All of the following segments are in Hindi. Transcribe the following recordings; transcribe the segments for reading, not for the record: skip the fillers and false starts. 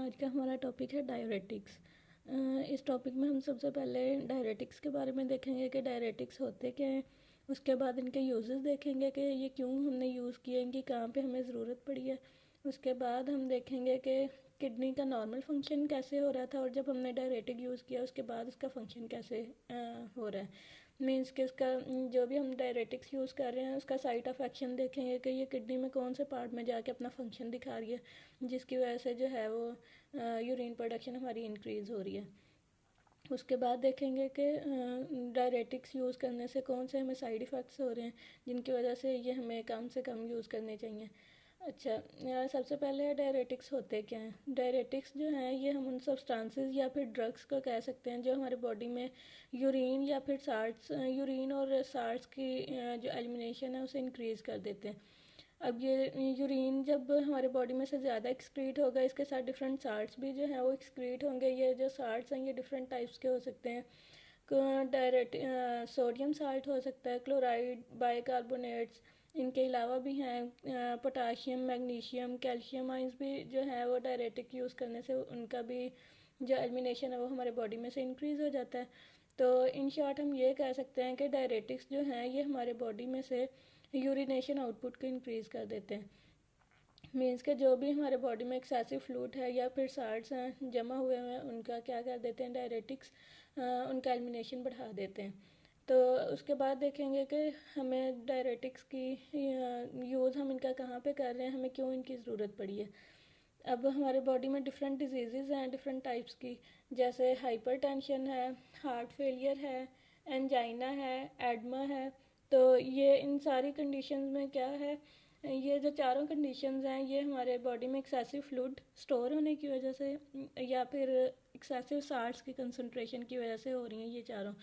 आज का हमारा टॉपिक है डायरेटिक्स। इस टॉपिक में हम सबसे पहले डायरेटिक्स के बारे में देखेंगे कि डायरेटिक्स होते क्या हैं। उसके बाद इनके यूजेस देखेंगे कि ये क्यों हमने यूज़ किए, इनकी कहाँ पे हमें ज़रूरत पड़ी है। उसके बाद हम देखेंगे कि किडनी का नॉर्मल फंक्शन कैसे हो रहा था और जब हमने डायरेटिक यूज़ किया उसके बाद उसका फंक्शन कैसे हो रहा है। मीन्स कि उसका जो भी हम डायरेटिक्स यूज़ कर रहे हैं उसका साइट ऑफ एक्शन देखेंगे कि ये किडनी में कौन से पार्ट में जाके अपना फंक्शन दिखा रही है, जिसकी वजह से जो है वो यूरिन प्रोडक्शन हमारी इंक्रीज़ हो रही है। उसके बाद देखेंगे कि डायरेटिक्स यूज़ करने से कौन से हमें साइड इफ़ेक्ट्स हो रहे हैं जिनकी वजह से ये हमें कम से कम यूज़ करने चाहिए। अच्छा, सबसे पहले डायरेटिक्स होते क्या हैं। डायरेटिक्स जो हैं ये हम उन सब्सटेंसेस या फिर ड्रग्स को कह सकते हैं जो हमारे बॉडी में यूरिन या फिर साल्ट्स यूरिन और साल्ट्स की जो एलिमिनेशन है उसे इंक्रीज़ कर देते हैं। अब ये यूरिन जब हमारे बॉडी में से ज़्यादा एक्सक्रीट होगा, इसके साथ डिफरेंट साल्ट्स भी जो हैं वो एक्सक्रीट होंगे। ये जो साल्ट्स हैं ये डिफरेंट टाइप्स के हो सकते हैं। डायरेक्ट सोडियम साल्ट हो सकता है, क्लोराइड, बाइकार्बोनेट्स, इनके अलावा भी हैं पोटाशियम, मैग्नीशियम, कैल्शियम आइंस भी जो है वो डायरेटिक यूज़ करने से उनका भी जो एलिमिनेशन है वो हमारे बॉडी में से इंक्रीज़ हो जाता है। तो इन शॉर्ट हम ये कह सकते हैं कि डायरेटिक्स जो हैं ये हमारे बॉडी में से यूरिनेशन आउटपुट को इंक्रीज़ कर देते हैं। मीन्स के जो भी हमारे बॉडी में एक्सेसिव फ्लूइड है या फिर साल्ट्स हैं जमा हुए हैं उनका क्या कर देते हैं डायरेटिक्स उनका एलिमिनेशन बढ़ा देते हैं। तो उसके बाद देखेंगे कि हमें डायरेटिक्स की यूज़ हम इनका कहाँ पे कर रहे हैं, हमें क्यों इनकी ज़रूरत पड़ी है। अब हमारे बॉडी में डिफरेंट डिजीज़ हैं डिफरेंट टाइप्स की, जैसे हाइपरटेंशन है, हार्ट फेलियर है, एंजाइना है, एडमा है। तो ये इन सारी कंडीशंस में क्या है, ये जो चारों कंडीशंस हैं ये हमारे बॉडी में एक्सेसिव फ्लूइड स्टोर होने की वजह से या फिर एक्सेसिव साल्ट्स की कंसंट्रेशन की वजह से हो रही हैं। ये चारों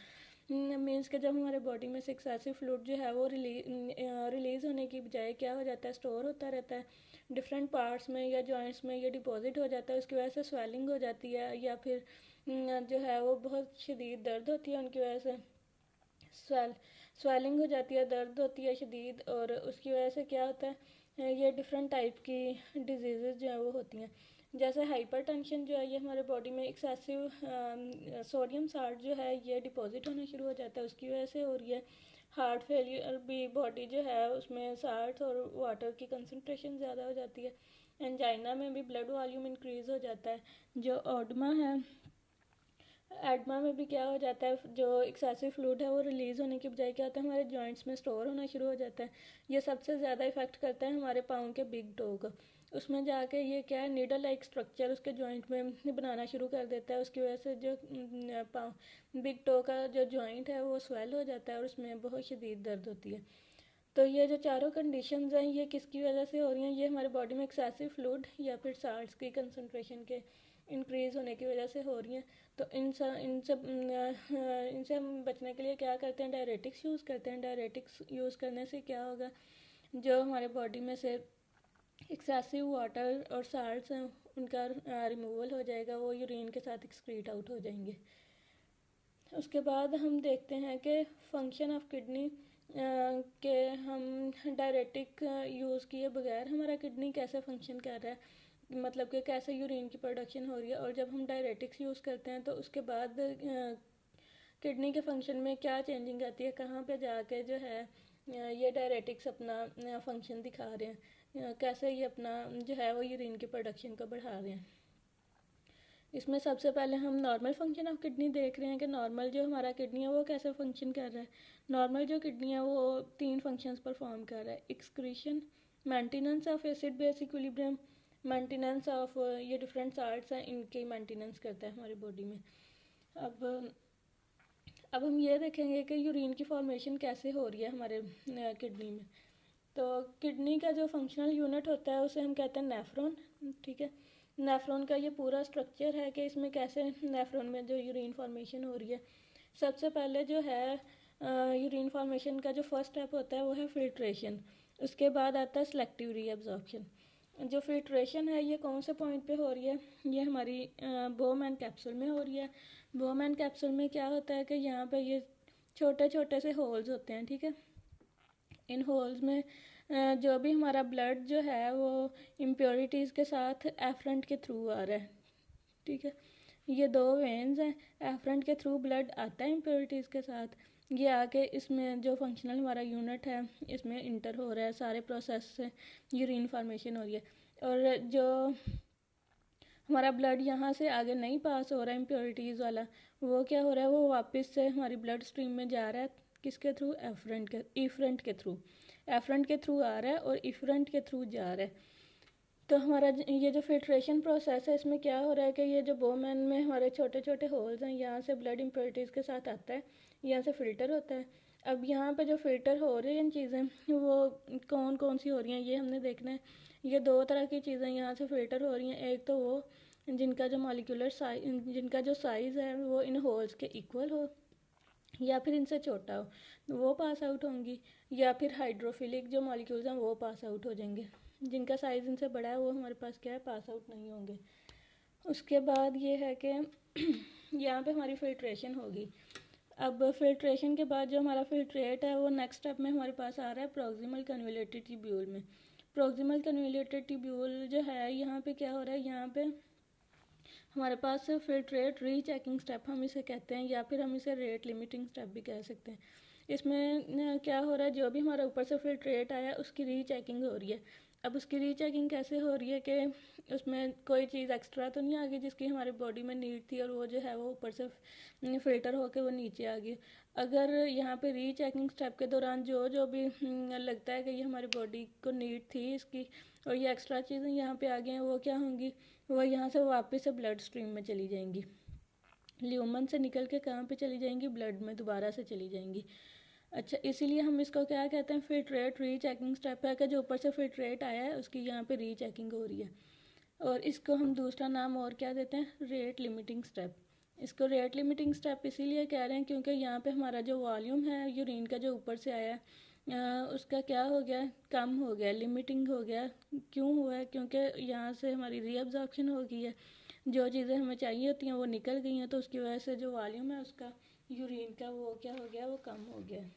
मीन्स कि जब हमारे बॉडी में से एक्सेसिव फ्लूइड जो है वो रिलीज़ होने की बजाय क्या हो जाता है, स्टोर होता रहता है डिफरेंट पार्ट्स में या जॉइंट्स में। ये डिपॉजिट हो जाता है, उसकी वजह से स्वेलिंग हो जाती है या फिर जो है वो बहुत शदीद दर्द होती है उनकी वजह से। स्वेलिंग हो जाती है, दर्द होती है शदीद, और उसकी वजह से क्या होता है ये डिफरेंट टाइप की डिजीज़ जो है वो होती हैं। जैसे हाइपरटेंशन जो है ये हमारे बॉडी में एक्सेसिव सोडियम साल्ट जो है ये डिपॉजिट होना शुरू हो जाता है, उसकी वजह से हो रही है। हार्ट फेलियर भी बॉडी जो है उसमें साल्ट और वाटर की कंसंट्रेशन ज़्यादा हो जाती है। एंजाइना में भी ब्लड वॉल्यूम इंक्रीज़ हो जाता है। जो ओडमा है, एडमा में भी क्या हो जाता है, जो एक्सेसिव फ्लूइड है वो रिलीज़ होने की बजाय क्या होता है हमारे जॉइंट्स में स्टोर होना शुरू हो जाता है। ये सबसे ज़्यादा इफेक्ट करता है हमारे पाँव के बिग टो को। उसमें जाके ये क्या है नीडल लाइक स्ट्रक्चर उसके जॉइंट में बनाना शुरू कर देता है, उसकी वजह से जो पाँव बिग टो का जो जॉइंट है वो स्वेल हो जाता है और उसमें बहुत शदीद दर्द होती है। तो ये जो चारों कंडीशंस हैं ये किसकी वजह से हो रही हैं, ये हमारे बॉडी में एक्सेसिव फ्लूइड या फिर साल्ट्स की कंसंट्रेशन के इंक्रीज़ होने की वजह से हो रही हैं। तो इनसे हम बचने के लिए क्या करते हैं, डायरेटिक्स यूज़ करते हैं। डायरेटिक्स यूज़ करने से क्या होगा, जो हमारे बॉडी में से एक्सेसिव वाटर और साल्ट्स हैं उनका रिमूवल हो जाएगा, वो यूरिन के साथ एक्सक्रीट आउट हो जाएंगे। उसके बाद हम देखते हैं कि फंक्शन ऑफ किडनी के हम डायरेटिक यूज़ किए बगैर हमारा किडनी कैसे फंक्शन कर रहा है, मतलब कि कैसे यूरिन की प्रोडक्शन हो रही है। और जब हम डायरेटिक्स यूज़ करते हैं तो उसके बाद किडनी के फंक्शन में क्या चेंजिंग आती है, कहाँ पे जाके जो है ये डायरेटिक्स अपना फंक्शन दिखा रहे हैं, कैसे ये अपना जो है वो यूरिन की प्रोडक्शन को बढ़ा रहे हैं। इसमें सबसे पहले हम नॉर्मल फंक्शन ऑफ किडनी देख रहे हैं कि नॉर्मल जो हमारा किडनी है वो कैसे फंक्शन कर रहा है। नॉर्मल जो किडनी है वो 3 फंक्शंस परफॉर्म कर रहा है, excretion, maintenance of acid base equilibrium, maintenance of ये डिफरेंट साल्ट्स हैं इनकी मेंटेनेंस करता है हमारी बॉडी में। अब अब हम ये देखेंगे कि यूरिन की फॉर्मेशन कैसे हो रही है हमारे किडनी में। तो किडनी का जो फंक्शनल यूनिट होता है उसे हम कहते हैं नेफ्रॉन, ठीक है। नेफ्रॉन का ये पूरा स्ट्रक्चर है कि इसमें कैसे नेफ्रॉन में जो यूरिन फॉर्मेशन हो रही है। सबसे पहले जो है यूरिन फॉर्मेशन का जो फर्स्ट स्टेप होता है वो है फिल्ट्रेशन। उसके बाद आता है सेलेक्टिव रीअब्जॉर्प्शन। जो फिल्ट्रेशन है ये कौन से पॉइंट पे हो रही है, ये हमारी बोम एंड कैप्सूल में हो रही है। बोम एंड कैप्सूल में क्या होता है कि यहाँ पे ये छोटे छोटे से होल्स होते हैं, ठीक है। इन होल्स में जो भी हमारा ब्लड जो है वो इम्प्योरिटीज़ के साथ एफरेंट के थ्रू आ रहा है, ठीक है। ये 2 वेन्स हैं, एफरेंट के थ्रू ब्लड आता है इम्प्योरिटीज़ के साथ, ये आके इसमें जो फंक्शनल हमारा यूनिट है इसमें इंटर हो रहा है, सारे प्रोसेस से यूरिन फॉर्मेशन हो रही है। और जो हमारा ब्लड यहाँ से आगे नहीं पास हो रहा है इम्प्योरिटीज़ वाला, वो क्या हो रहा है, वो वापस से हमारी ब्लड स्ट्रीम में जा रहा है, किसके थ्रू, इफरेंट के थ्रू, एफरेंट के थ्रू आ रहा है और इफरेंट के थ्रू जा रहा है। तो हमारा ये जो फिल्ट्रेशन प्रोसेस है इसमें क्या हो रहा है कि ये जो बोमेन में हमारे छोटे छोटे होल्स हैं, यहाँ से ब्लड इम्प्योरिटीज़ के साथ आता है, यहाँ से फ़िल्टर होता है। अब यहाँ पे जो फ़िल्टर हो रही हैं चीज़ें, वो कौन कौन सी हो रही हैं ये हमने देखना है। ये 2 तरह की चीज़ें यहाँ से फ़िल्टर हो रही हैं। एक तो वो जिनका जो मॉलिक्यूलर साइज, जिनका जो साइज़ है वो इन होल्स के इक्वल हो या फिर इनसे छोटा हो, वो पास आउट होंगी, या फिर हाइड्रोफिलिक जो मॉलिक्यूल्स हैं वो पास आउट हो जाएंगे। जिनका साइज़ इनसे बड़ा है वो हमारे पास क्या है, पास आउट नहीं होंगे। उसके बाद ये है कि यहाँ पे हमारी फिल्ट्रेशन होगी। अब फिल्ट्रेशन के बाद जो हमारा फिल्ट्रेट है वो नेक्स्ट स्टेप में हमारे पास आ रहा है प्रॉक्सिमल कन्वोल्यूटेड ट्यूब्यूल में। प्रॉक्सिमल कन्वोल्यूटेड ट्यूब्यूल जो है, यहाँ पे क्या हो रहा है, यहाँ पे हमारे पास फिल्ट्रेट रीचेकिंग स्टेप हम इसे कहते हैं, या फिर हम इसे रेट लिमिटिंग स्टेप भी कह सकते हैं। इसमें क्या हो रहा है, जो भी हमारा ऊपर से फिल्ट्रेट आया उसकी रीचेकिंग हो रही है। अब उसकी रीचेकिंग कैसे हो रही है कि उसमें कोई चीज़ एक्स्ट्रा तो नहीं आ गई जिसकी हमारी बॉडी में नीड थी और वो जो है वो ऊपर से फ़िल्टर होकर वो नीचे आ गई। अगर यहाँ पे रीचेकिंग स्टेप के दौरान जो जो भी लगता है कि ये हमारी बॉडी को नीड थी इसकी, और ये एक्स्ट्रा चीज़ें यहाँ पे आ गई हैं, वो क्या होंगी, वो यहाँ से वापस से ब्लड स्ट्रीम में चली जाएंगी। ल्यूमन से निकल के कहाँ पे चली जाएंगी, ब्लड में दोबारा से चली जाएंगी। अच्छा, इसीलिए हम इसको क्या कहते हैं, फिल्ट्रेट रीचेकिंग स्टेप है कि जो ऊपर से फिल्ट्रेट आया है उसकी यहाँ पे रीचेकिंग हो रही है। और इसको हम दूसरा नाम और क्या देते हैं, रेट लिमिटिंग स्टेप। इसको रेट लिमिटिंग स्टेप इसीलिए कह रहे हैं क्योंकि यहाँ पे हमारा जो वॉल्यूम है यूरिन का जो ऊपर से आया है उसका क्या हो गया, कम हो गया, लिमिटिंग हो गया। क्यों हुआ है, क्योंकि यहाँ से हमारी रीअब्जॉर्प्शन हो गई है, जो चीज़ें हमें चाहिए होती हैं वो निकल गई हैं, तो उसकी वजह से जो वॉल्यूम है उसका यूरिन का वो क्या हो गया, वो कम हो गया।